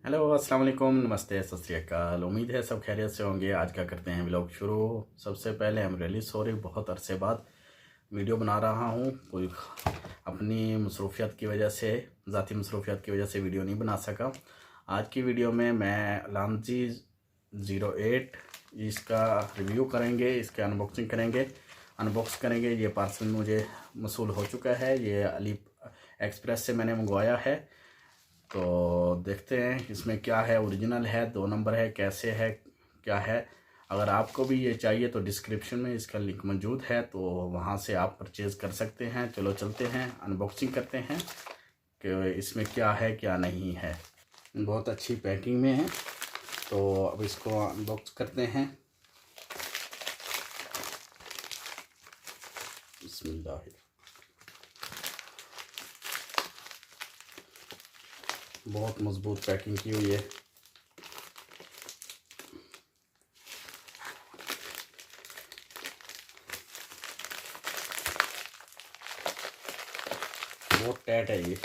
Hello अस्सलाम वालेकुम, नमस्ते, सत श्री अकाल। उम्मीद है सब खैरियत से होंगे। आज का करते हैं व्लॉग शुरू। सबसे पहले हम रियली सॉरी, बहुत अरसे बाद वीडियो बना रहा हूँ। कोई अपनी मसरूफियत की वजह से, ज़ाती मसरूफियत की वजह से वीडियो नहीं बना सका। आज की वीडियो में मैं लांजी 08 इसका रिव्यू करेंगे, इसके अनबॉक्स करेंगे। ये पार्सल मुझे मसूल हो चुका है, ये अली एक्सप्रेस से मैंने मंगवाया है। तो देखते हैं इसमें क्या है। ओरिजिनल है, 2 नंबर है, कैसे है, क्या है। अगर आपको भी ये चाहिए तो डिस्क्रिप्शन में इसका लिंक मौजूद है, तो वहाँ से आप परचेज़ कर सकते हैं। चलो चलते हैं, अनबॉक्सिंग करते हैं कि इसमें क्या है क्या नहीं है। बहुत अच्छी पैकिंग में है, तो अब इसको अनबॉक्स करते हैं। बिस्मिल्लाह। बहुत मजबूत पैकिंग की हुई है। बहुत टाइट है ये।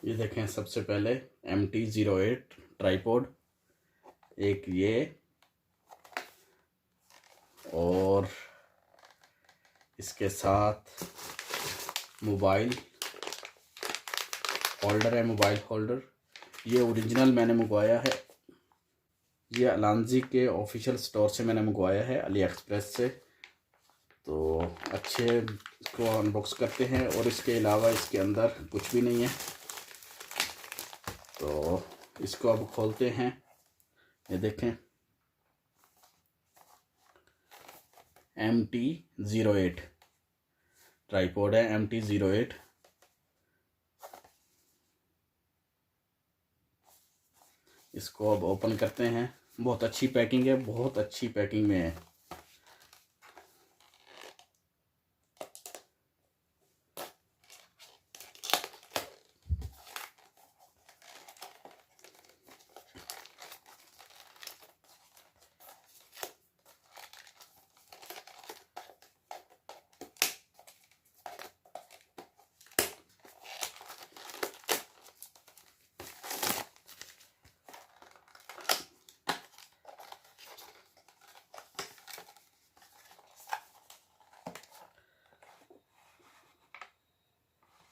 ये देखें, सबसे पहले MT-08 ट्राइपॉड, एक ये, और इसके साथ मोबाइल होल्डर है, मोबाइल होल्डर। ये ओरिजिनल मैंने मंगवाया है, ये अलांजी के ऑफिशियल स्टोर से मैंने मंगवाया है, अली एक्सप्रेस से। तो अच्छे, इसको अनबॉक्स करते हैं। और इसके अलावा इसके अंदर कुछ भी नहीं है, तो इसको अब खोलते हैं। ये देखें, MT-08 ट्राइपॉड है, MT-08। इसको अब ओपन करते हैं। बहुत अच्छी पैकिंग है, बहुत अच्छी पैकिंग में है।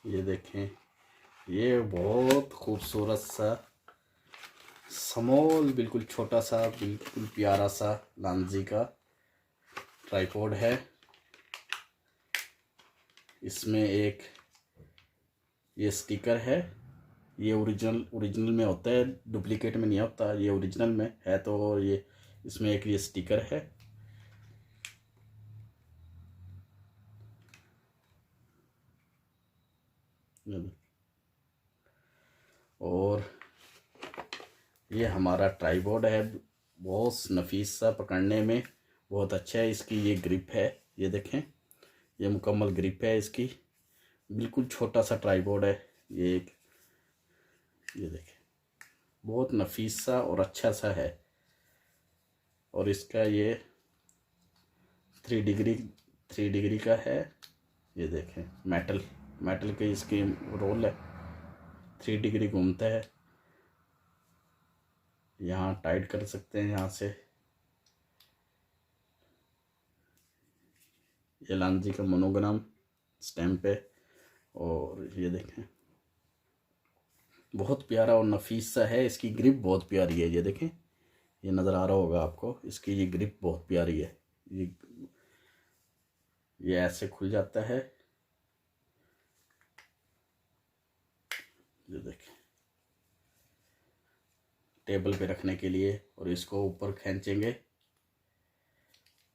ये देखें, ये बहुत खूबसूरत सा स्मॉल, बिल्कुल छोटा सा, बिल्कुल प्यारा सा लांजी का ट्राइपॉड है। इसमें एक ये स्टिकर है। ये ओरिजिनल में होता है, डुप्लीकेट में नहीं होता। ये ओरिजिनल में है, तो ये इसमें एक ये स्टिकर है। और ये हमारा ट्राइपॉड है, बहुत नफीस सा, पकड़ने में बहुत अच्छा है। इसकी ये ग्रिप है, ये देखें, ये मुकम्मल ग्रिप है इसकी। बिल्कुल छोटा सा ट्राइपॉड है ये ये देखें, बहुत नफीस सा और अच्छा सा है। और इसका ये 3 डिग्री का है। ये देखें, मेटल के इसकी रोल है, 3 डिग्री घूमता है। यहाँ टाइट कर सकते हैं, यहाँ से। ये लांजी का मोनोग्राम स्टैम्प है। और ये देखें, बहुत प्यारा और नफीस सा है। इसकी ग्रिप बहुत प्यारी है, ये देखें, ये नज़र आ रहा होगा आपको। इसकी ये ग्रिप बहुत प्यारी है। ये ऐसे खुल जाता है, ये देखें, टेबल पे रखने के लिए। और इसको ऊपर खींचेंगे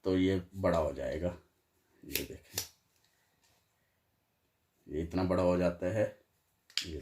तो ये बड़ा हो जाएगा। ये देखें, ये इतना बड़ा हो जाता है। ये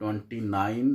29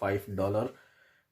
$5